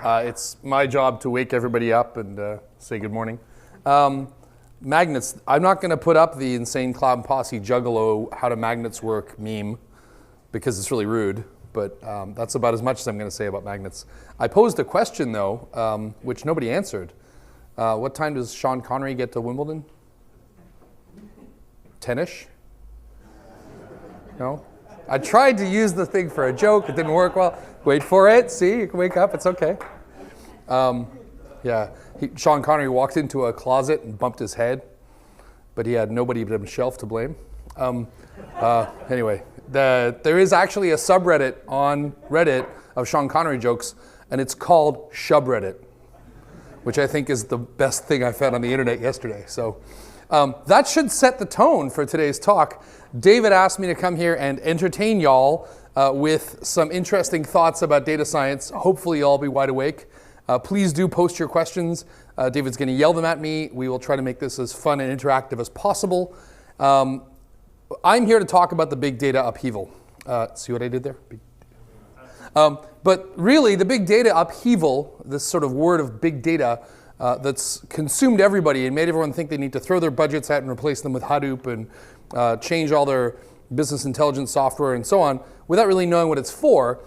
It's my job to wake everybody up and say good morning. Magnets, I'm not going to put up the Insane Clown Posse Juggalo how do magnets work meme because it's really rude, but that's about as much as I'm going to say about magnets. I posed a question though, which nobody answered. What time does Sean Connery get to Wimbledon? 10-ish? No? I tried to use the thing for a joke. It didn't work well. Wait for it. See, you can wake up. It's okay. Sean Connery walked into a closet and bumped his head, but he had nobody but himself to blame. Anyway, there is actually a subreddit on Reddit of Sean Connery jokes, and it's called Shubreddit, which I think is the best thing I found on the internet yesterday. So that should set the tone for today's talk. David asked me to come here and entertain y'all with some interesting thoughts about data science. Hopefully you'll all be wide awake. Please do post your questions. David's going to yell them at me. We will try to make this as fun and interactive as possible. I'm here to talk about the big data upheaval. See what I did there? But really, the big data upheaval, this sort of word of big data that's consumed everybody and made everyone think they need to throw their budgets at and replace them with Hadoop and change all their business intelligence software and so on, without really knowing what it's for,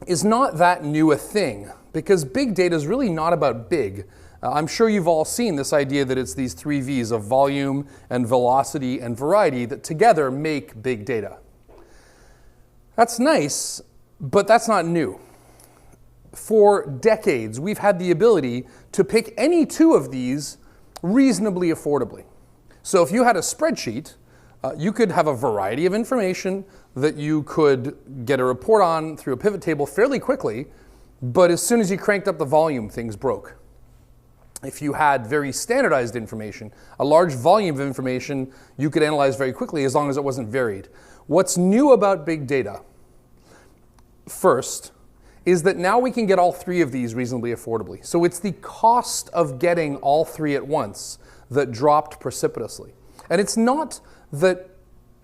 is not that new a thing. Because big data is really not about big. I'm sure you've all seen this idea that it's these 3 V's of volume and velocity and variety that together make big data. That's nice, but that's not new. For decades, we've had the ability to pick any 2 of these reasonably affordably. So if you had a spreadsheet, you could have a variety of information that you could get a report on through a pivot table fairly quickly, but as soon as you cranked up the volume, things broke. If you had very standardized information, a large volume of information, you could analyze very quickly as long as it wasn't varied. What's new about big data, first, is that now we can get all 3 of these reasonably affordably. So it's the cost of getting all 3 at once that dropped precipitously. And it's not that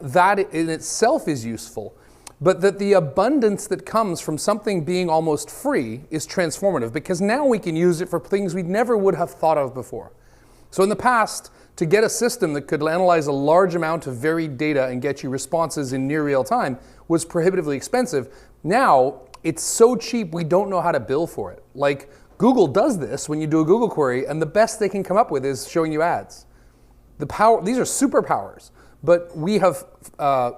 that in itself is useful, but that the abundance that comes from something being almost free is transformative, because now we can use it for things we never would have thought of before. So in the past, to get a system that could analyze a large amount of varied data and get you responses in near real time was prohibitively expensive. Now, it's so cheap we don't know how to bill for it. Like, Google does this when you do a Google query, and the best they can come up with is showing you ads. These are superpowers, but we have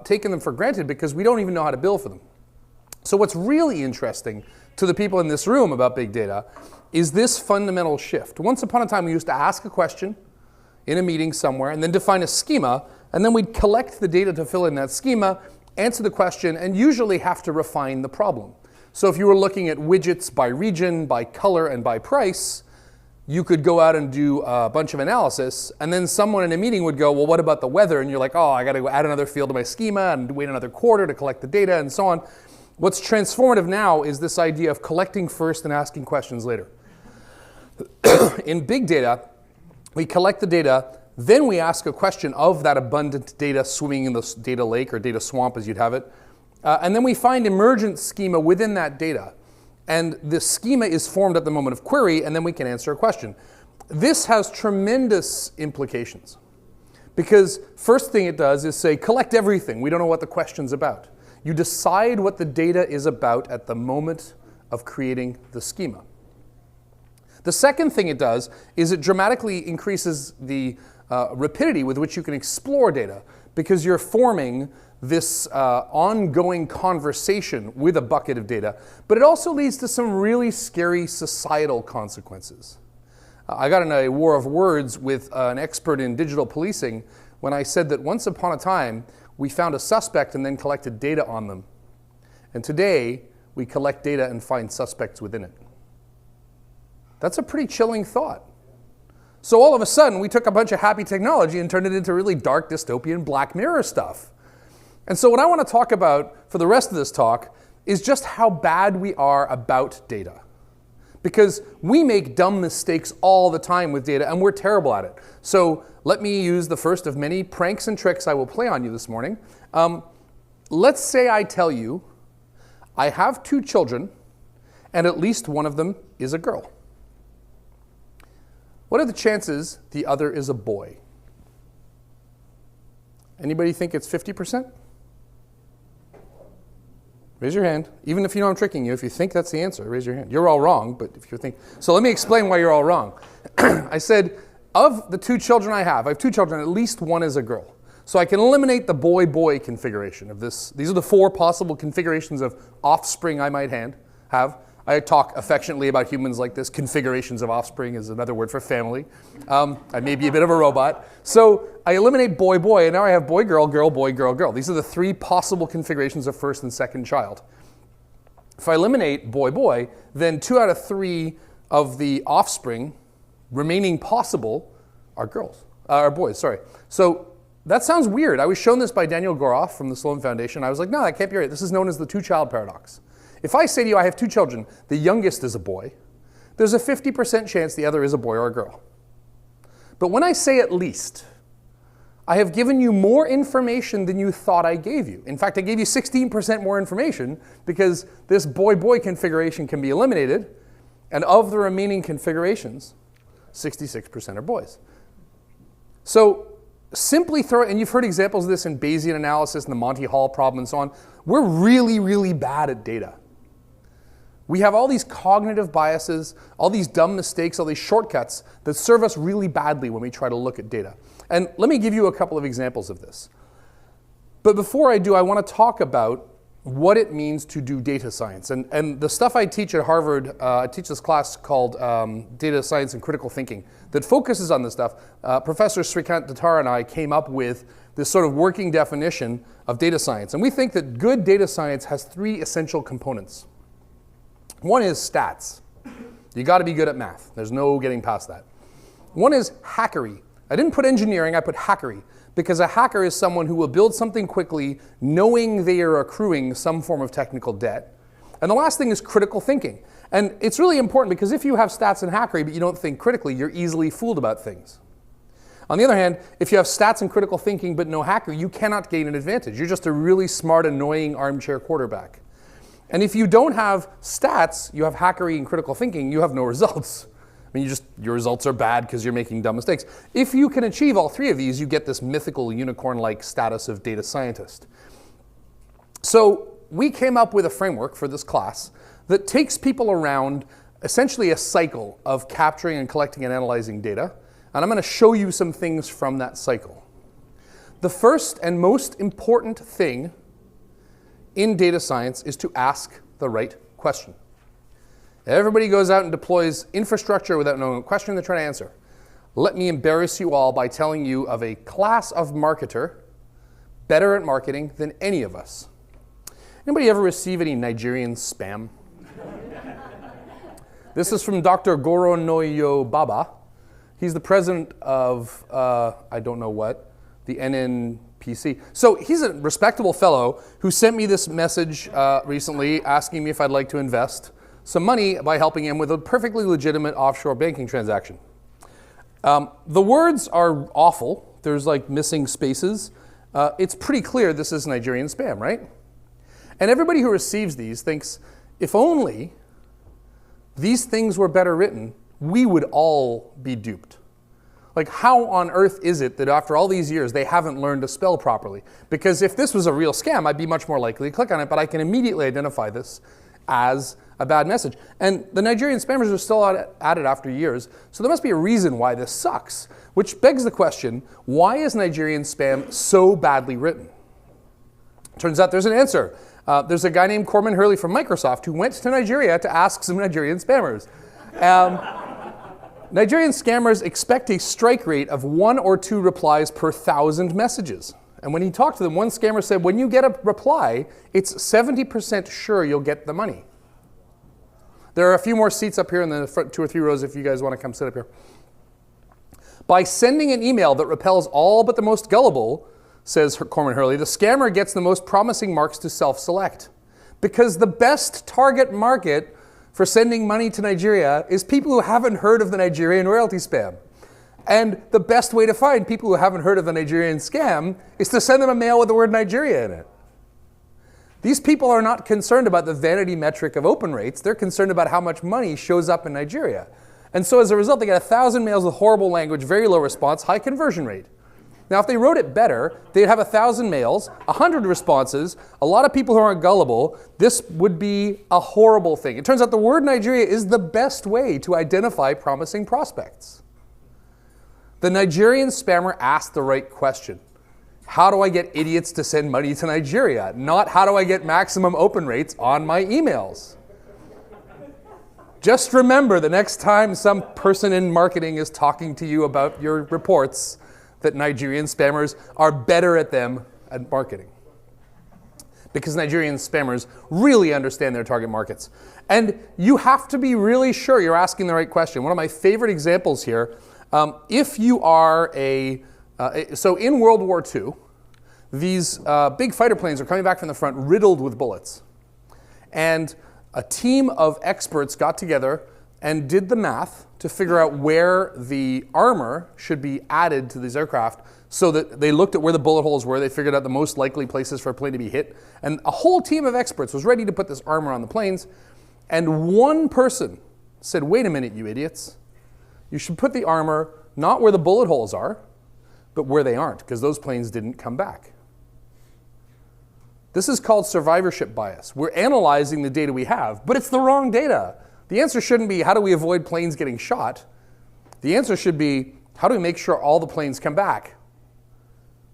taken them for granted because we don't even know how to bill for them. So what's really interesting to the people in this room about big data is this fundamental shift. Once upon a time, we used to ask a question in a meeting somewhere and then define a schema, and then we'd collect the data to fill in that schema, answer the question, and usually have to refine the problem. So if you were looking at widgets by region, by color, and by price, you could go out and do a bunch of analysis, and then someone in a meeting would go, well, what about the weather? And you're like, oh, I got to go add another field to my schema and wait another quarter to collect the data and so on. What's transformative now is this idea of collecting first and asking questions later. In big data, we collect the data, then we ask a question of that abundant data swimming in the data lake or data swamp as you'd have it, and then we find emergent schema within that data. And the schema is formed at the moment of query, and then we can answer a question. This has tremendous implications, because first thing it does is say, collect everything. We don't know what the question's about. You decide what the data is about at the moment of creating the schema. The second thing it does is it dramatically increases the rapidity with which you can explore data, because you're forming this ongoing conversation with a bucket of data, but it also leads to some really scary societal consequences. I got in a war of words with an expert in digital policing when I said that once upon a time, we found a suspect and then collected data on them. And today, we collect data and find suspects within it. That's a pretty chilling thought. So all of a sudden, we took a bunch of happy technology and turned it into really dark, dystopian Black Mirror stuff. And so what I want to talk about for the rest of this talk is just how bad we are about data. Because we make dumb mistakes all the time with data, and we're terrible at it. So let me use the first of many pranks and tricks I will play on you this morning. Let's say I tell you I have 2 children, and at least one of them is a girl. What are the chances the other is a boy? Anybody think it's 50%? Raise your hand. Even if you know I'm tricking you, if you think that's the answer, raise your hand. You're all wrong, but if you're thinking... So let me explain why you're all wrong. I said, of the 2 children I have 2 children, at least one is a girl. So I can eliminate the boy-boy configuration of this. These are the 4 possible configurations of offspring I might have. I talk affectionately about humans like this. Configurations of offspring is another word for family. I may be a bit of a robot. So I eliminate boy-boy, and now I have boy-girl, girl-boy, girl-girl. These are the 3 possible configurations of first and second child. If I eliminate boy-boy, then 2 out of 3 of the offspring remaining possible are boys. So that sounds weird. I was shown this by Daniel Goroff from the Sloan Foundation. I was like, no, that can't be right. This is known as the 2-child paradox. If I say to you I have 2 children, the youngest is a boy, there's a 50% chance the other is a boy or a girl. But when I say at least, I have given you more information than you thought I gave you. In fact, I gave you 16% more information because this boy-boy configuration can be eliminated, and of the remaining configurations, 66% are boys. So simply and you've heard examples of this in Bayesian analysis and the Monty Hall problem and so on. We're really, really bad at data. We have all these cognitive biases, all these dumb mistakes, all these shortcuts that serve us really badly when we try to look at data. And let me give you a couple of examples of this. But before I do, I want to talk about what it means to do data science. And the stuff I teach at Harvard, I teach this class called Data Science and Critical Thinking that focuses on this stuff. Professor Srikant Datar and I came up with this sort of working definition of data science. And we think that good data science has 3 essential components. One is stats. You got to be good at math. There's no getting past that. One is hackery. I didn't put engineering, I put hackery, because a hacker is someone who will build something quickly knowing they are accruing some form of technical debt. And the last thing is critical thinking. And it's really important because if you have stats and hackery but you don't think critically, you're easily fooled about things. On the other hand, if you have stats and critical thinking but no hackery, you cannot gain an advantage. You're just a really smart, annoying armchair quarterback. And if you don't have stats, you have hackery and critical thinking, you have no results. I mean, your results are bad because you're making dumb mistakes. If you can achieve all 3 of these, you get this mythical unicorn-like status of data scientist. So we came up with a framework for this class that takes people around essentially a cycle of capturing and collecting and analyzing data. And I'm going to show you some things from that cycle. The first and most important thing in data science is to ask the right question. Everybody goes out and deploys infrastructure without knowing what question they're trying to answer. Let me embarrass you all by telling you of a class of marketer better at marketing than any of us. Anybody ever receive any Nigerian spam? This is from Dr. Goronoyo Baba. He's the president of, I don't know what, the NNPC. So he's a respectable fellow who sent me this message recently asking me if I'd like to invest some money by helping him with a perfectly legitimate offshore banking transaction. The words are awful. There's like missing spaces. It's pretty clear this is Nigerian spam, right? And everybody who receives these thinks, if only these things were better written, we would all be duped. Like, how on earth is it that after all these years they haven't learned to spell properly? Because if this was a real scam, I'd be much more likely to click on it, but I can immediately identify this as a bad message. And the Nigerian spammers are still at it after years, so there must be a reason why this sucks. Which begs the question, why is Nigerian spam so badly written? Turns out there's an answer. There's a guy named Corman Hurley from Microsoft who went to Nigeria to ask some Nigerian spammers. Nigerian scammers expect a strike rate of 1 or 2 replies per 1,000 messages. And when he talked to them, one scammer said, when you get a reply, it's 70% sure you'll get the money. There are a few more seats up here in the front 2 or 3 rows if you guys want to come sit up here. By sending an email that repels all but the most gullible, says Corman Hurley, the scammer gets the most promising marks to self-select. Because the best target market for sending money to Nigeria is people who haven't heard of the Nigerian royalty spam. And the best way to find people who haven't heard of the Nigerian scam is to send them a mail with the word Nigeria in it. These people are not concerned about the vanity metric of open rates. They're concerned about how much money shows up in Nigeria. And so as a result, they get 1,000 mails with horrible language, very low response, high conversion rate. Now, if they wrote it better, they'd have 1,000 mails, 100 responses, a lot of people who aren't gullible. This would be a horrible thing. It turns out the word Nigeria is the best way to identify promising prospects. The Nigerian spammer asked the right question. How do I get idiots to send money to Nigeria? Not how do I get maximum open rates on my emails? Just remember the next time some person in marketing is talking to you about your reports that Nigerian spammers are better at them at marketing. Because Nigerian spammers really understand their target markets. And you have to be really sure you're asking the right question. One of my favorite examples here, if you are so in World War II, these big fighter planes are coming back from the front riddled with bullets. And a team of experts got together and did the math to figure out where the armor should be added to these aircraft, so that they looked at where the bullet holes were, they figured out the most likely places for a plane to be hit, and a whole team of experts was ready to put this armor on the planes, and one person said, wait a minute, you idiots. You should put the armor not where the bullet holes are, but where they aren't, because those planes didn't come back. This is called survivorship bias. We're analyzing the data we have, but it's the wrong data. The answer shouldn't be, how do we avoid planes getting shot? The answer should be, how do we make sure all the planes come back?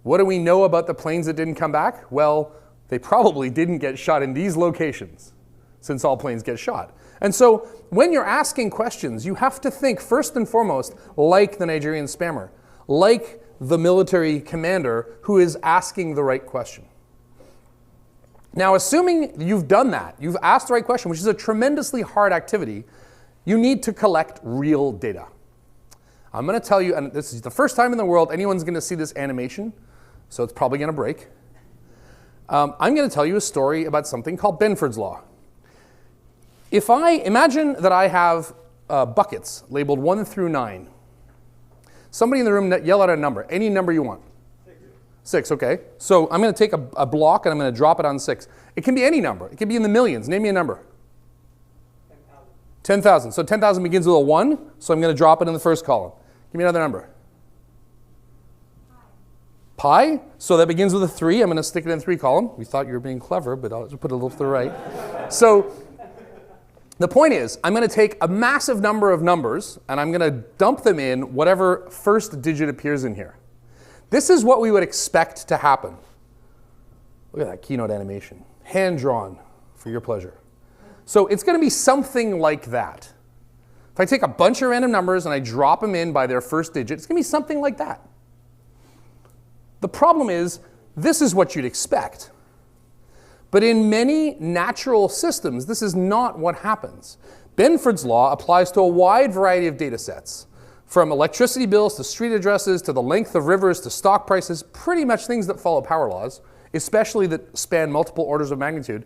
What do we know about the planes that didn't come back? Well, they probably didn't get shot in these locations, since all planes get shot. And so when you're asking questions, you have to think first and foremost like the Nigerian spammer, like the military commander who is asking the right question. Now, assuming you've done that, you've asked the right question, which is a tremendously hard activity, you need to collect real data. I'm going to tell you, and this is the first time in the world anyone's going to see this animation, so it's probably going to break. I'm going to tell you a story about something called Benford's Law. If I imagine that I have buckets labeled 1 through 9. Somebody in the room yell out a number, any number you want. 6, okay. So I'm going to take a block and I'm going to drop it on 6. It can be any number. It can be in the millions. Name me a number. 10,000. So 10,000 begins with a 1, so I'm going to drop it in the first column. Give me another number. Pi. So that begins with a 3. I'm going to stick it in the 3 column. We thought you were being clever, but I'll just put it a little to the right. So the point is, I'm going to take a massive number of numbers and I'm going to dump them in whatever first digit appears in here. This is what we would expect to happen. Look at that keynote animation. Hand-drawn for your pleasure. So it's going to be something like that. If I take a bunch of random numbers and I drop them in by their first digit, it's going to be something like that. The problem is, this is what you'd expect. But in many natural systems, this is not what happens. Benford's law applies to a wide variety of data sets. From electricity bills to street addresses to the length of rivers to stock prices, pretty much things that follow power laws, especially that span multiple orders of magnitude,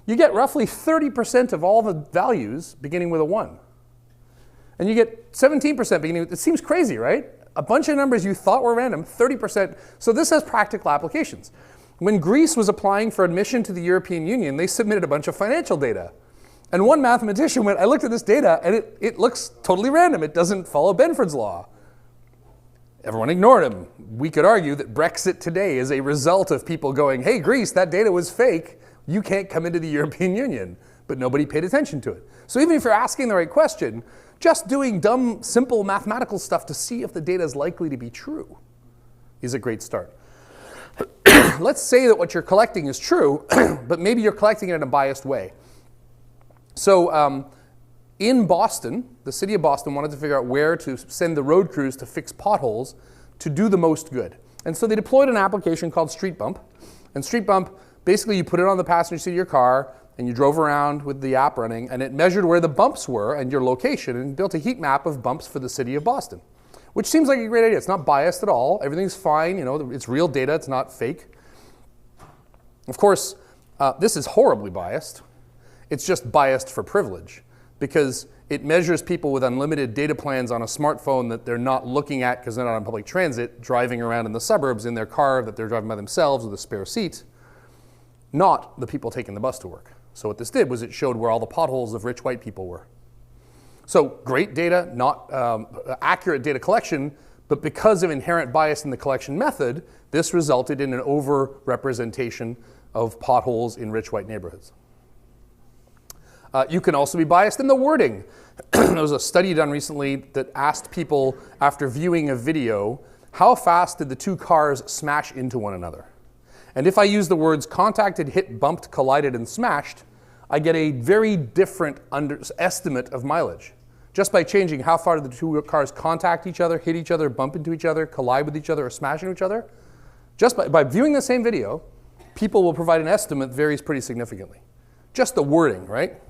you get roughly 30% of all the values beginning with a 1. And you get 17% beginning with, it seems crazy, right? A bunch of numbers you thought were random, 30%. So this has practical applications. When Greece was applying for admission to the European Union, they submitted a bunch of financial data. And one mathematician went, I looked at this data and it looks totally random. It doesn't follow Benford's law. Everyone ignored him. We could argue that Brexit today is a result of people going, hey, Greece, that data was fake. You can't come into the European Union. But nobody paid attention to it. So even if you're asking the right question, just doing dumb, simple mathematical stuff to see if the data is likely to be true is a great start. Let's say that what you're collecting is true, but maybe you're collecting it in a biased way. So in Boston, the city of Boston wanted to figure out where to send the road crews to fix potholes to do the most good. And so they deployed an application called Street Bump. And Street Bump, basically you put it on the passenger seat of your car and you drove around with the app running and it measured where the bumps were and your location and built a heat map of bumps for the city of Boston, which seems like a great idea. It's not biased at all. Everything's fine. You know, it's real data. It's not fake. Of course, this is horribly biased. It's just biased for privilege because it measures people with unlimited data plans on a smartphone that they're not looking at because they're not on public transit, driving around in the suburbs in their car that they're driving by themselves with a spare seat. not the people taking the bus to work. So what this did was it showed where all the potholes of rich white people were. So great data, not accurate data collection, but because of inherent bias in the collection method, this resulted in an over-representation of potholes in rich white neighborhoods. You can also be biased in the wording. There was a study done recently that asked people, after viewing a video, how fast did the two cars smash into one another? And if I use the words contacted, hit, bumped, collided, and smashed, I get a very different estimate of mileage. Just by changing how far the two cars contact each other, hit each other, bump into each other, collide with each other, or smash into each other, just by viewing the same video, people will provide an estimate that varies pretty significantly. Just the wording, right?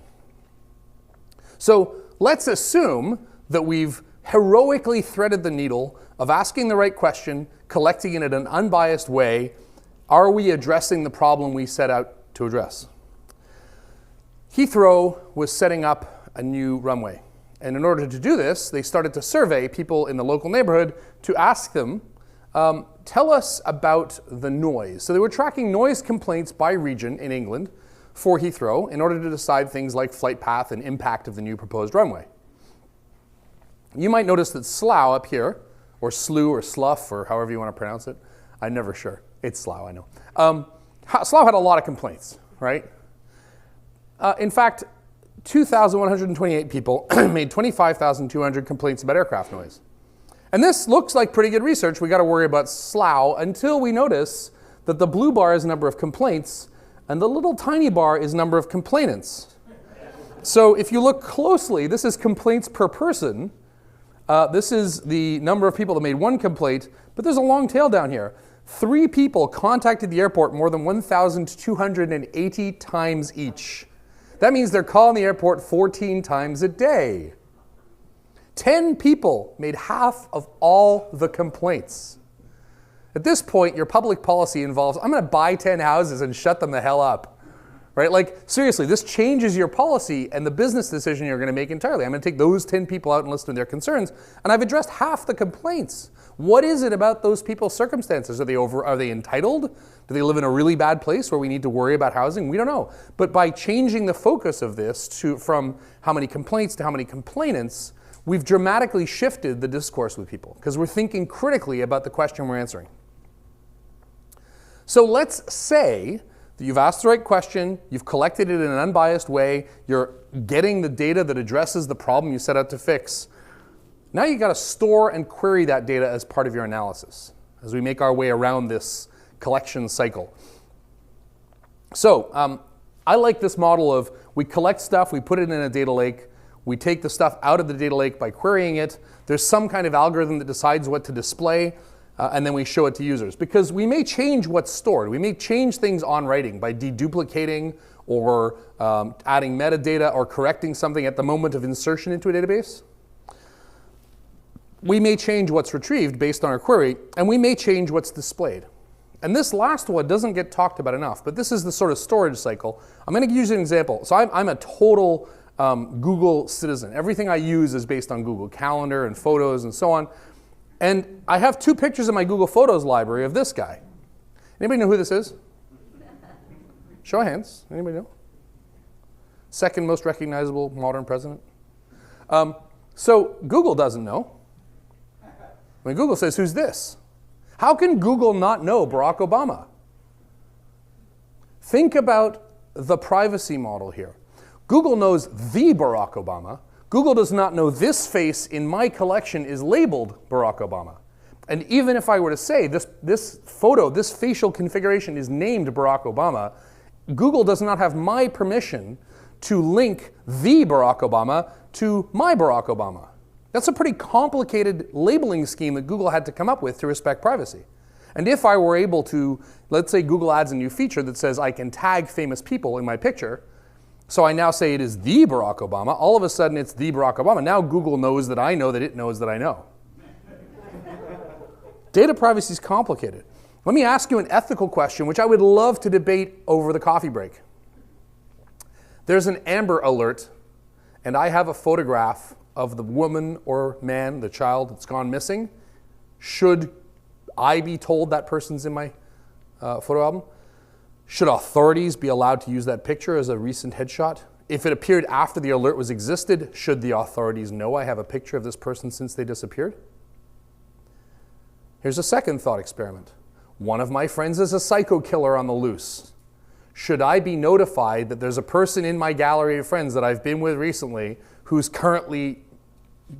So let's assume that we've heroically threaded the needle of asking the right question, collecting it in an unbiased way. Are we addressing the problem we set out to address? Heathrow was setting up a new runway. And in order to do this, they started to survey people in the local neighborhood to ask them, tell us about the noise. So they were tracking noise complaints by region in England for Heathrow in order to decide things like flight path and impact of the new proposed runway. You might notice that Slough up here, or Slough or Slough, or however you want to pronounce it, I'm never sure. It's Slough, I know. Slough had a lot of complaints, right? In fact, 2,128 people made 25,200 complaints about aircraft noise. And this looks like pretty good research. We got to worry about Slough until we notice that the blue bar is number of complaints and the little tiny bar is number of complainants. So if you look closely, this is complaints per person. This is the number of people that made one complaint, but there's a long tail down here. 3 people contacted the airport more than 1,280 times each. That means they're calling the airport 14 times a day. 10 people made half of all the complaints. At this point, your public policy involves, I'm going to buy 10 houses and shut them the hell up. Right? Like, seriously, this changes your policy and the business decision you're going to make entirely. I'm going to take those 10 people out and listen to their concerns, and I've addressed half the complaints. What is it about those people's circumstances? Are they entitled? Do they live in a really bad place where we need to worry about housing? We don't know. But by changing the focus of this from how many complaints to how many complainants, we've dramatically shifted the discourse with people because we're thinking critically about the question we're answering. So let's say that you've asked the right question, you've collected it in an unbiased way, you're getting the data that addresses the problem you set out to fix. Now you've got to store and query that data as part of your analysis as we make our way around this collection cycle. So I like this model of we collect stuff, we put it in a data lake, we take the stuff out of the data lake by querying it, there's some kind of algorithm that decides what to display, and then we show it to users. Because we may change what's stored. We may change things on writing by deduplicating or adding metadata or correcting something at the moment of insertion into a database. We may change what's retrieved based on our query, and we may change what's displayed. And this last one doesn't get talked about enough, but this is the sort of storage cycle. I'm going to use an example. So I'm a total Google citizen. Everything I use is based on Google Calendar and photos and so on. And I have 2 pictures in my Google Photos library of this guy. Anybody know who this is? Show of hands. Anybody know? Second most recognizable modern president. So Google doesn't know. When Google says, who's this? How can Google not know Barack Obama? Think about the privacy model here. Google knows the Barack Obama. Google does not know this face in my collection is labeled Barack Obama. And even if I were to say this photo, this facial configuration is named Barack Obama, Google does not have my permission to link the Barack Obama to my Barack Obama. That's a pretty complicated labeling scheme that Google had to come up with to respect privacy. And if I were able to, let's say Google adds a new feature that says I can tag famous people in my picture, so I now say it is the Barack Obama, all of a sudden it's the Barack Obama. Now Google knows that I know that it knows that I know. Data privacy is complicated. Let me ask you an ethical question, which I would love to debate over the coffee break. There's an Amber Alert, and I have a photograph of the woman or man, the child that's gone missing. Should I be told that person's in my photo album? Should authorities be allowed to use that picture as a recent headshot? If it appeared after the alert was existed, should the authorities know I have a picture of this person since they disappeared? Here's a second thought experiment. One of my friends is a psycho killer on the loose. Should I be notified that there's a person in my gallery of friends that I've been with recently who's currently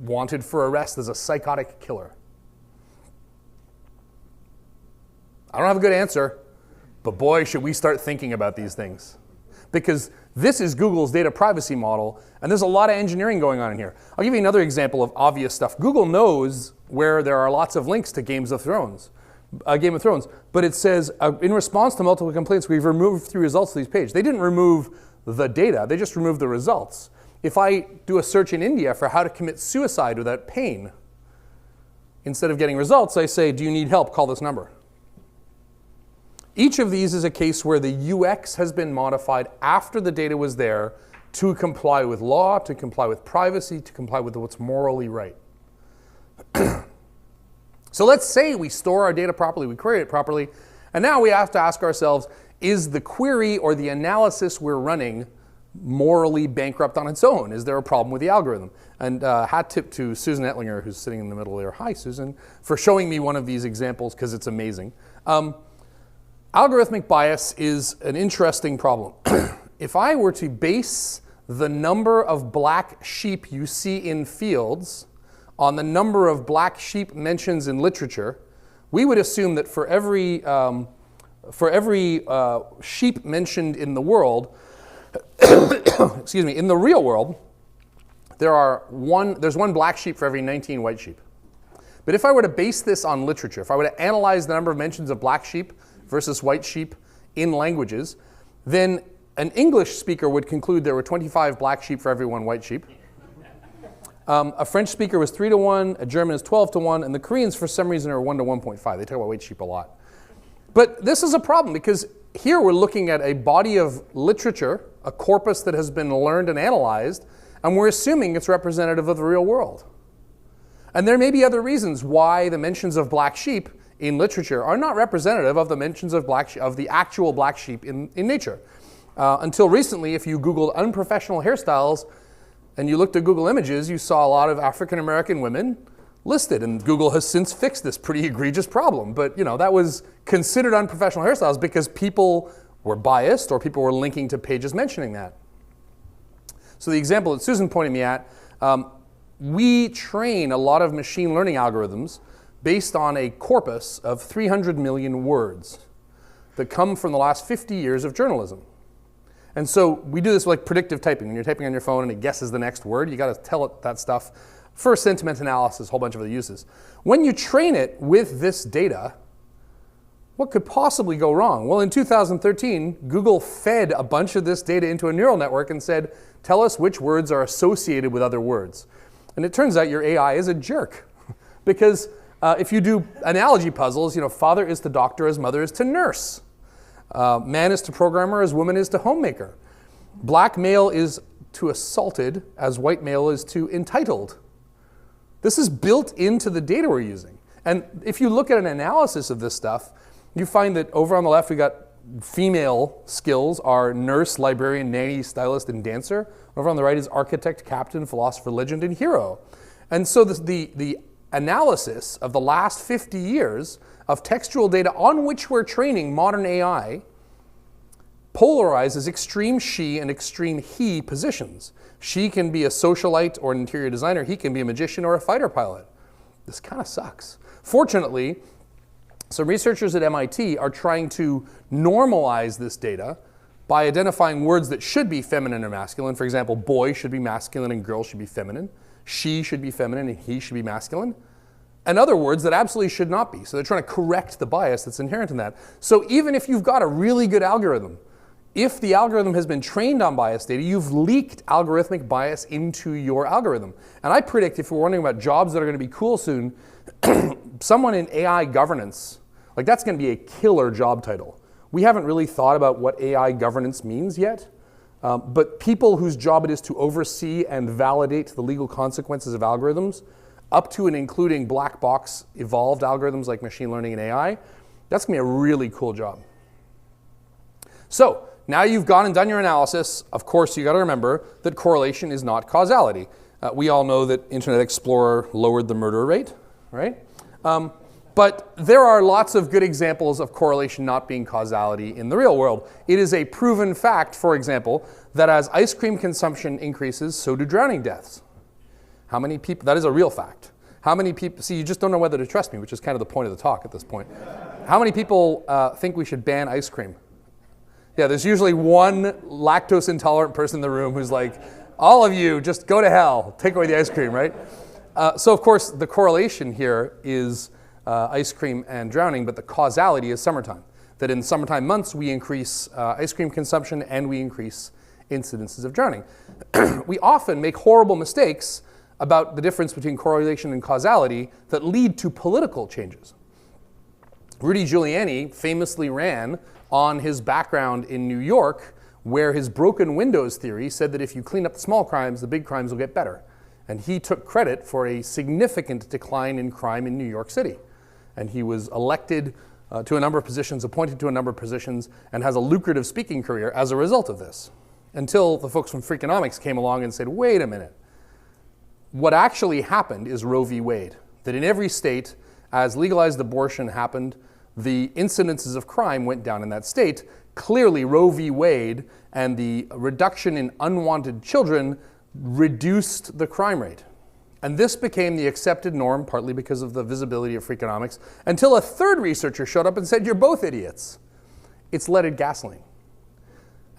wanted for arrest as a psychotic killer? I don't have a good answer, but boy, should we start thinking about these things. Because this is Google's data privacy model, and there's a lot of engineering going on in here. I'll give you another example of obvious stuff. Google knows where there are lots of links to Game of Thrones, but it says, in response to multiple complaints, we've removed 3 results to these pages. They didn't remove the data, they just removed the results. If I do a search in India for how to commit suicide without pain, instead of getting results, I say, do you need help? Call this number. Each of these is a case where the UX has been modified after the data was there to comply with law, to comply with privacy, to comply with what's morally right. So let's say we store our data properly, we query it properly, and now we have to ask ourselves, is the query or the analysis we're running morally bankrupt on its own? Is there a problem with the algorithm? And hat tip to Susan Ettlinger, who's sitting in the middle there. Hi, Susan, for showing me one of these examples, because it's amazing. Algorithmic bias is an interesting problem. If I were to base the number of black sheep you see in fields on the number of black sheep mentions in literature, we would assume that for every sheep mentioned in the world, excuse me, in the real world, there's one black sheep for every 19 white sheep. But if I were to base this on literature, if I were to analyze the number of mentions of black sheep versus white sheep in languages, then an English speaker would conclude there were 25 black sheep for every 1 white sheep. A French speaker was 3 to 1, a German is 12 to 1, and the Koreans for some reason are 1 to 1.5. They talk about white sheep a lot. But this is a problem because here we're looking at a body of literature, a corpus that has been learned and analyzed, and we're assuming it's representative of the real world. And there may be other reasons why the mentions of black sheep in literature are not representative of the mentions of the actual black sheep in nature. Until recently, if you Googled unprofessional hairstyles and you looked at Google Images, you saw a lot of African American women listed, and Google has since fixed this pretty egregious problem. But that was considered unprofessional hairstyles because people were biased or people were linking to pages mentioning that. So the example that Susan pointed me at, we train a lot of machine learning algorithms based on a corpus of 300 million words that come from the last 50 years of journalism. And so we do this like predictive typing. When you're typing on your phone and it guesses the next word, you got to tell it that stuff for sentiment analysis, a whole bunch of other uses. When you train it with this data, what could possibly go wrong? Well, in 2013, Google fed a bunch of this data into a neural network and said, tell us which words are associated with other words. And it turns out your AI is a jerk. Because if you do analogy puzzles, father is to doctor as mother is to nurse. Man is to programmer as woman is to homemaker. Black male is to assaulted as white male is to entitled. This is built into the data we're using. And if you look at an analysis of this stuff, you find that over on the left we got female skills are nurse, librarian, nanny, stylist, and dancer. Over on the right is architect, captain, philosopher, legend, and hero. And so the analysis of the last 50 years of textual data on which we're training modern AI polarizes extreme she and extreme he positions. She can be a socialite or an interior designer. He can be a magician or a fighter pilot. This kind of sucks. Fortunately, some researchers at MIT are trying to normalize this data by identifying words that should be feminine or masculine. For example, boy should be masculine and girl should be feminine. She should be feminine and he should be masculine. And other words that absolutely should not be. So they're trying to correct the bias that's inherent in that. So even if you've got a really good algorithm, if the algorithm has been trained on bias data, you've leaked algorithmic bias into your algorithm. And I predict, if we're wondering about jobs that are going to be cool soon, someone in AI governance, like that's going to be a killer job title. We haven't really thought about what AI governance means yet, but people whose job it is to oversee and validate the legal consequences of algorithms, up to and including black box evolved algorithms like machine learning and AI, that's going to be a really cool job. So now you've gone and done your analysis. Of course, you got to remember that correlation is not causality. We all know that Internet Explorer lowered the murder rate, right? But there are lots of good examples of correlation not being causality in the real world. It is a proven fact, for example, that as ice cream consumption increases, so do drowning deaths. How many people, that is a real fact. How many people, see, you just don't know whether to trust me, which is kind of the point of the talk at this point. How many people think we should ban ice cream? Yeah, there's usually one lactose intolerant person in the room who's like, all of you, just go to hell, take away the ice cream, right? So of course, the correlation here is ice cream and drowning, but the causality is summertime. That in summertime months, we increase ice cream consumption and we increase incidences of drowning. We often make horrible mistakes about the difference between correlation and causality that lead to political changes. Rudy Giuliani famously ran on his background in New York, where his broken windows theory said that if you clean up the small crimes, the big crimes will get better. And he took credit for a significant decline in crime in New York City. And he was elected to a number of positions, appointed to a number of positions, and has a lucrative speaking career as a result of this. Until the folks from Freakonomics came along and said, wait a minute. What actually happened is Roe v. Wade. That in every state, as legalized abortion happened, the incidences of crime went down in that state. Clearly, Roe v. Wade and the reduction in unwanted children reduced the crime rate. And this became the accepted norm, partly because of the visibility of Freakonomics, until a third researcher showed up and said, you're both idiots. It's leaded gasoline.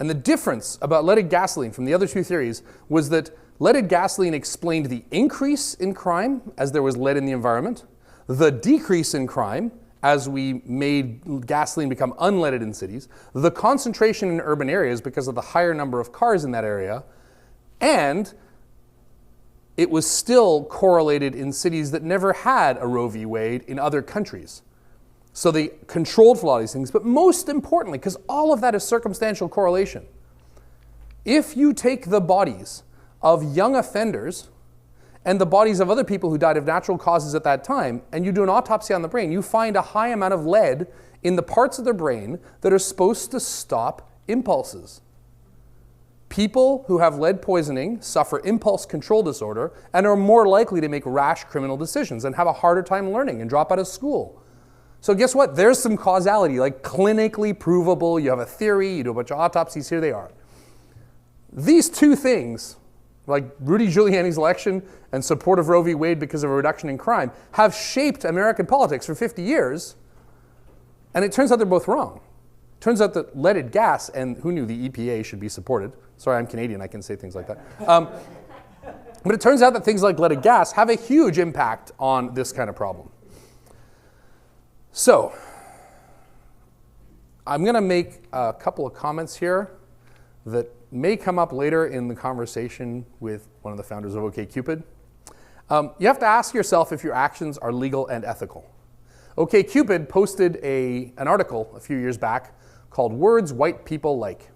And the difference about leaded gasoline from the other two theories was that leaded gasoline explained the increase in crime as there was lead in the environment, the decrease in crime as we made gasoline become unleaded in cities, the concentration in urban areas because of the higher number of cars in that area, and it was still correlated in cities that never had a Roe v. Wade in other countries. So they controlled for a lot of these things, but most importantly, because all of that is circumstantial correlation, if you take the bodies of young offenders and the bodies of other people who died of natural causes at that time, and you do an autopsy on the brain, you find a high amount of lead in the parts of the brain that are supposed to stop impulses. People who have lead poisoning suffer impulse control disorder and are more likely to make rash criminal decisions and have a harder time learning and drop out of school. So guess what? There's some causality, like clinically provable. You have a theory, you do a bunch of autopsies, here they are. These two things, like Rudy Giuliani's election and support of Roe v. Wade because of a reduction in crime, have shaped American politics for 50 years, and it turns out they're both wrong. It turns out that leaded gas, and who knew the EPA should be supported? Sorry, I'm Canadian, I can say things like that. But it turns out that things like leaded gas have a huge impact on this kind of problem. So, I'm going to make a couple of comments here that may come up later in the conversation with one of the founders of OkCupid. You have to ask yourself if your actions are legal and ethical. OkCupid posted an article a few years back called Words White People Like,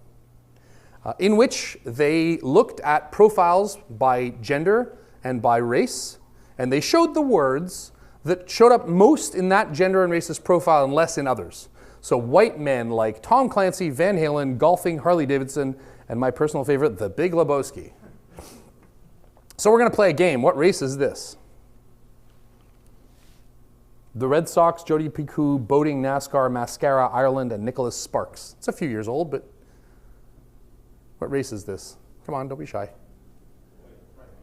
in which they looked at profiles by gender and by race, and they showed the words that showed up most in that gender and racist profile and less in others. So white men like Tom Clancy, Van Halen, golfing, Harley Davidson, and my personal favorite, The Big Lebowski. So we're going to play a game. What race is this? The Red Sox, Jody Picoult, boating, NASCAR, mascara, Ireland, and Nicholas Sparks. It's a few years old, but what race is this? Come on, don't be shy.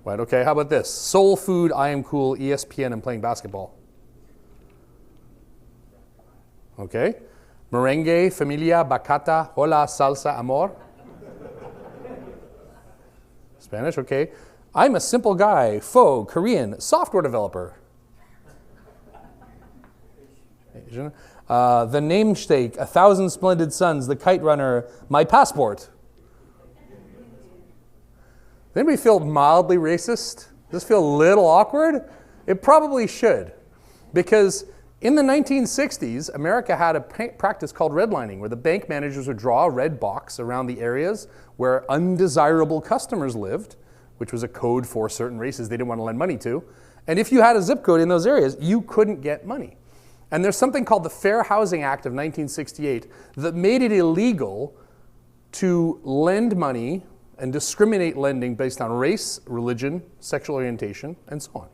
White, okay. How about this? Soul Food, I Am Cool, ESPN, and playing basketball. Okay. Merengue, Familia, Bachata, Hola, Salsa, Amor. Spanish, okay. I'm a simple guy, Faux, Korean, software developer. Asian. The namesake, 1,000 Splendid Suns, the kite runner, my passport. Does anybody feel mildly racist? Does this feel a little awkward? It probably should. Because in the 1960s, America had a practice called redlining, where the bank managers would draw a red box around the areas where undesirable customers lived, which was a code for certain races they didn't want to lend money to. And if you had a zip code in those areas, you couldn't get money. And there's something called the Fair Housing Act of 1968 that made it illegal to lend money and discriminate lending based on race, religion, sexual orientation, and so on.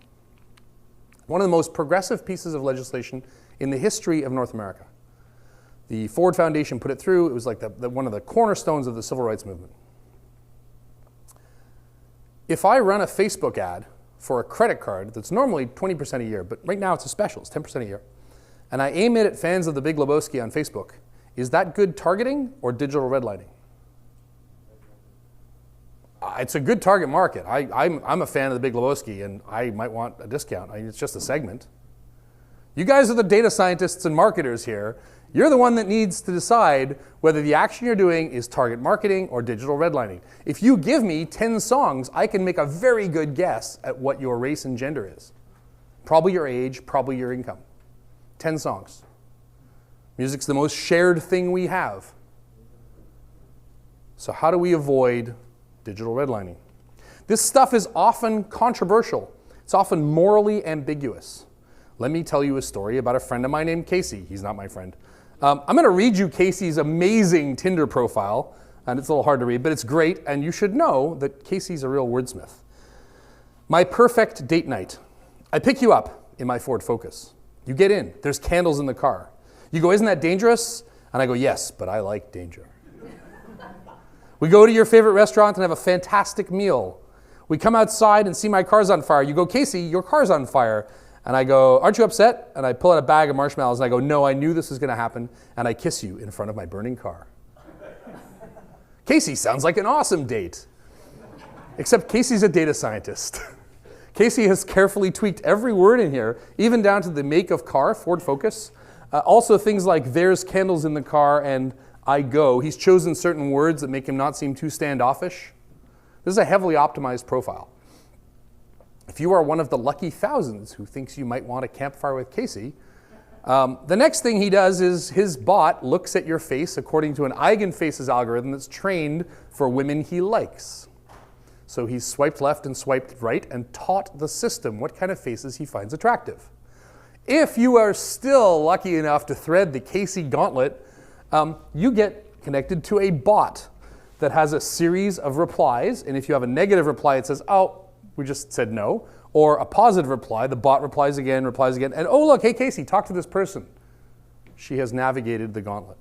One of the most progressive pieces of legislation in the history of North America. The Ford Foundation put it through. It was like one of the cornerstones of the civil rights movement. If I run a Facebook ad for a credit card that's normally 20% a year, but right now it's a special, it's 10% a year, and I aim it at fans of the Big Lebowski on Facebook, is that good targeting or digital redlining? It's a good target market. I'm a fan of the Big Lebowski, and I might want a discount. It's just a segment. You guys are the data scientists and marketers here. You're the one that needs to decide whether the action you're doing is target marketing or digital redlining. If you give me 10 songs, I can make a very good guess at what your race and gender is. Probably your age, probably your income. 10 songs. Music's the most shared thing we have. So how do we avoid digital redlining? This stuff is often controversial. It's often morally ambiguous. Let me tell you a story about a friend of mine named Casey. He's not my friend. I'm going to read you Casey's amazing Tinder profile, and it's a little hard to read, but it's great, and you should know that Casey's a real wordsmith. My perfect date night. I pick you up in my Ford Focus. You get in. There's candles in the car. You go, isn't that dangerous? And I go, yes, but I like danger. We go to your favorite restaurant and have a fantastic meal. We come outside and see my car's on fire. You go, Casey, your car's on fire. And I go, aren't you upset? And I pull out a bag of marshmallows and I go, no, I knew this was going to happen. And I kiss you in front of my burning car. Casey sounds like an awesome date. Except Casey's a data scientist. Casey has carefully tweaked every word in here, even down to the make of car, Ford Focus. Also things like there's candles in the car and I go. He's chosen certain words that make him not seem too standoffish. This is a heavily optimized profile. If you are one of the lucky thousands who thinks you might want a campfire with Casey, the next thing he does is his bot looks at your face according to an Eigenfaces algorithm that's trained for women he likes. So he's swiped left and swiped right and taught the system what kind of faces he finds attractive. If you are still lucky enough to thread the Casey gauntlet, you get connected to a bot that has a series of replies. And if you have a negative reply, it says, oh, we just said no. Or a positive reply, the bot replies again. And oh, look, hey, Casey, talk to this person. She has navigated the gauntlet.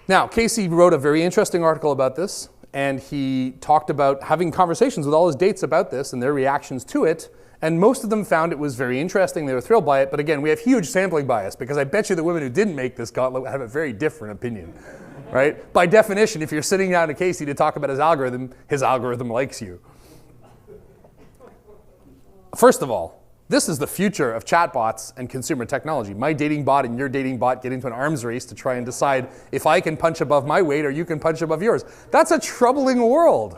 Now, Casey wrote a very interesting article about this. And he talked about having conversations with all his dates about this and their reactions to it. And most of them found it was very interesting. They were thrilled by it. But again, we have huge sampling bias because I bet you the women who didn't make this gauntlet have a very different opinion, right? By definition, if you're sitting down to Casey to talk about his algorithm likes you. First of all, this is the future of chatbots and consumer technology. My dating bot and your dating bot get into an arms race to try and decide if I can punch above my weight or you can punch above yours. That's a troubling world.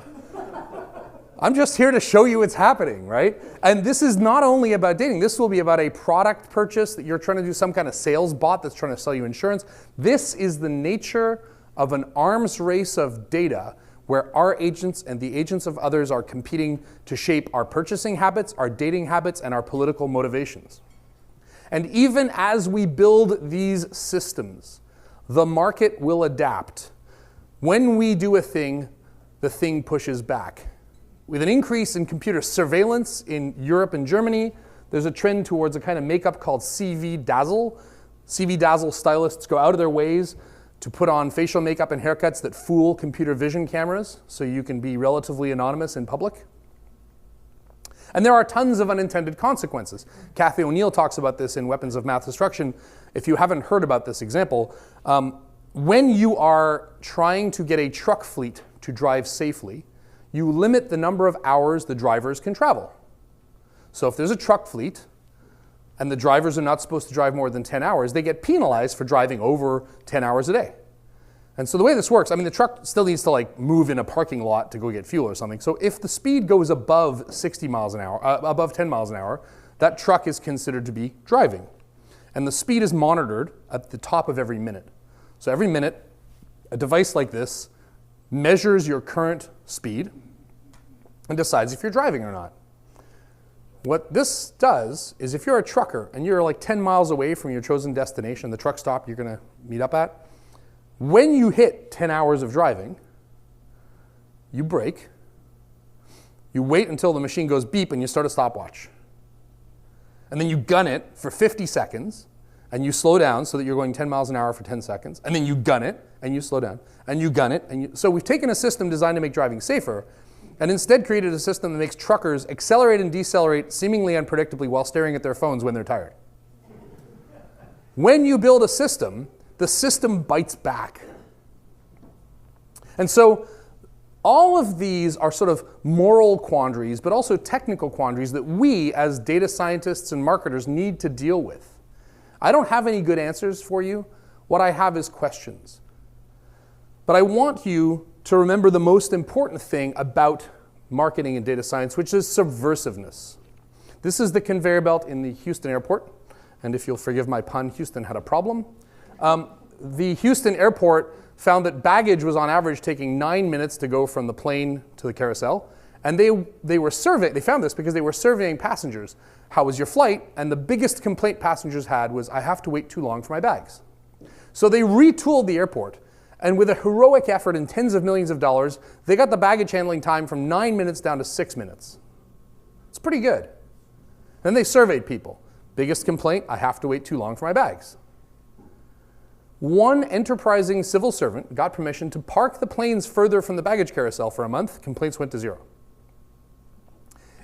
I'm just here to show you it's happening, right? And this is not only about dating. This will be about a product purchase that you're trying to do some kind of sales bot that's trying to sell you insurance. This is the nature of an arms race of data where our agents and the agents of others are competing to shape our purchasing habits, our dating habits, and our political motivations. And even as we build these systems, the market will adapt. When we do a thing, the thing pushes back. With an increase in computer surveillance in Europe and Germany, there's a trend towards a kind of makeup called CV Dazzle. CV Dazzle stylists go out of their ways to put on facial makeup and haircuts that fool computer vision cameras so you can be relatively anonymous in public. And there are tons of unintended consequences. Cathy O'Neill talks about this in Weapons of Math Destruction. If you haven't heard about this example, when you are trying to get a truck fleet to drive safely, you limit the number of hours the drivers can travel. So if there's a truck fleet and the drivers are not supposed to drive more than 10 hours, they get penalized for driving over 10 hours a day. And so the way this works, I mean, the truck still needs to like move in a parking lot to go get fuel or something. So if the speed goes above 60 miles an hour, above 10 miles an hour, that truck is considered to be driving. And the speed is monitored at the top of every minute. So every minute, a device like this measures your current speed and decides if you're driving or not. What this does is if you're a trucker and you're like 10 miles away from your chosen destination, the truck stop you're going to meet up at, When you hit 10 hours of driving, you brake, you wait until the machine goes beep and you start a stopwatch. And then you gun it for 50 seconds and you slow down so that you're going 10 miles an hour for 10 seconds. And then you gun it and you slow down and you gun it. So we've taken a system designed to make driving safer and instead created a system that makes truckers accelerate and decelerate seemingly unpredictably while staring at their phones when they're tired. When you build a system, the system bites back. And so all of these are sort of moral quandaries, but also technical quandaries that we as data scientists and marketers need to deal with. I don't have any good answers for you. What I have is questions. But I want you to remember the most important thing about marketing and data science, which is subversiveness. This is the conveyor belt in the Houston airport. And if you'll forgive my pun, Houston had a problem. The Houston airport found that baggage was on average taking 9 minutes to go from the plane to the carousel. And they found this because they were surveying passengers. How was your flight? And the biggest complaint passengers had was, I have to wait too long for my bags. So they retooled the airport. And with a heroic effort and tens of millions of dollars, they got the baggage handling time from 9 minutes down to 6 minutes. It's pretty good. Then they surveyed people. Biggest complaint, I have to wait too long for my bags. One enterprising civil servant got permission to park the planes further from the baggage carousel for a month. Complaints went to 0.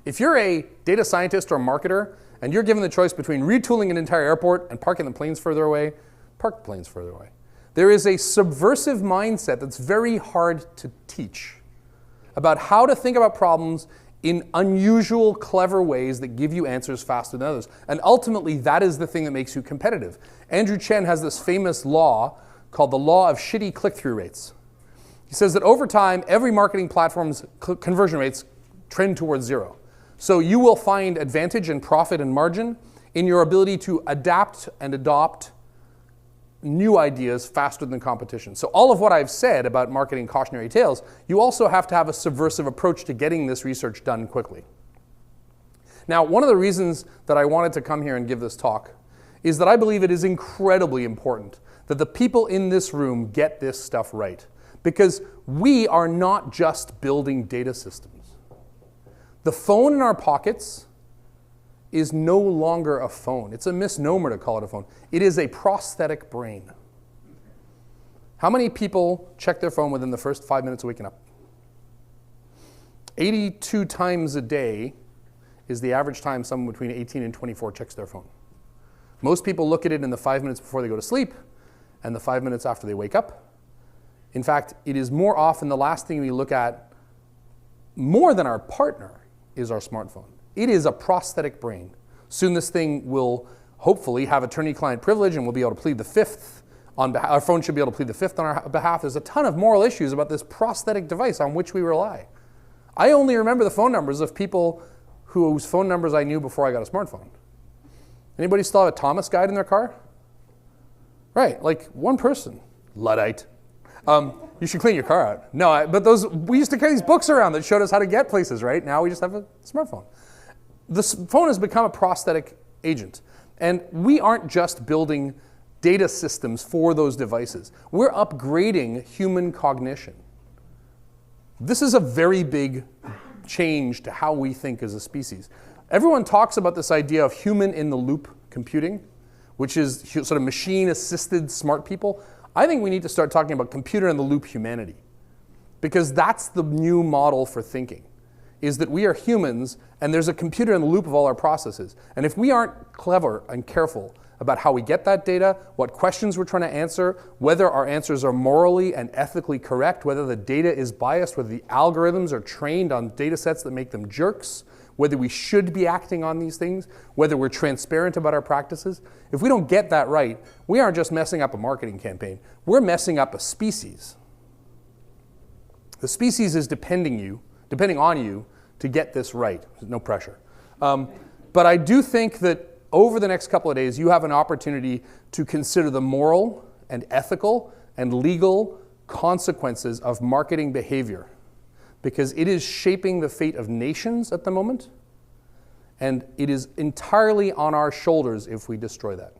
If you're a data scientist or a marketer and you're given the choice between retooling an entire airport and parking the planes further away, park the planes further away. There is a subversive mindset that's very hard to teach about how to think about problems in unusual, clever ways that give you answers faster than others. And ultimately, that is the thing that makes you competitive. Andrew Chen has this famous law called the law of shitty click-through rates. He says that over time, every marketing platform's conversion rates trend towards 0. So you will find advantage and profit and margin in your ability to adapt and adopt new ideas faster than competition. So all of what I've said about marketing cautionary tales, you also have to have a subversive approach to getting this research done quickly. Now, one of the reasons that I wanted to come here and give this talk is that I believe it is incredibly important that the people in this room get this stuff right. Because we are not just building data systems. The phone in our pockets is no longer a phone. It's a misnomer to call it a phone. It is a prosthetic brain. How many people check their phone within the first 5 minutes of waking up? 82 times a day is the average time someone between 18 and 24 checks their phone. Most people look at it in the 5 minutes before they go to sleep and the 5 minutes after they wake up. In fact, it is more often the last thing we look at more than our partner is our smartphone. It is a prosthetic brain. Soon this thing will hopefully have attorney-client privilege and we'll be able to plead the fifth on behalf. Our phone should be able to plead the fifth on our behalf. There's a ton of moral issues about this prosthetic device on which we rely. I only remember the phone numbers of people whose phone numbers I knew before I got a smartphone. Anybody still have a Thomas guide in their car? Right, like one person. Luddite. You should clean your car out. No, but we used to carry these books around that showed us how to get places, right? Now we just have a smartphone. The phone has become a prosthetic agent. And we aren't just building data systems for those devices. We're upgrading human cognition. This is a very big change to how we think as a species. Everyone talks about this idea of human-in-the-loop computing, which is sort of machine-assisted smart people. I think we need to start talking about computer-in-the-loop humanity, because that's the new model for thinking, is that we are humans and there's a computer in the loop of all our processes. And if we aren't clever and careful about how we get that data, what questions we're trying to answer, whether our answers are morally and ethically correct, whether the data is biased, whether the algorithms are trained on data sets that make them jerks, whether we should be acting on these things, whether we're transparent about our practices. If we don't get that right, we aren't just messing up a marketing campaign. We're messing up a species. The species is depending on you to get this right. No pressure. But I do think that over the next couple of days, you have an opportunity to consider the moral and ethical and legal consequences of marketing behavior, because it is shaping the fate of nations at the moment, and it is entirely on our shoulders if we destroy that.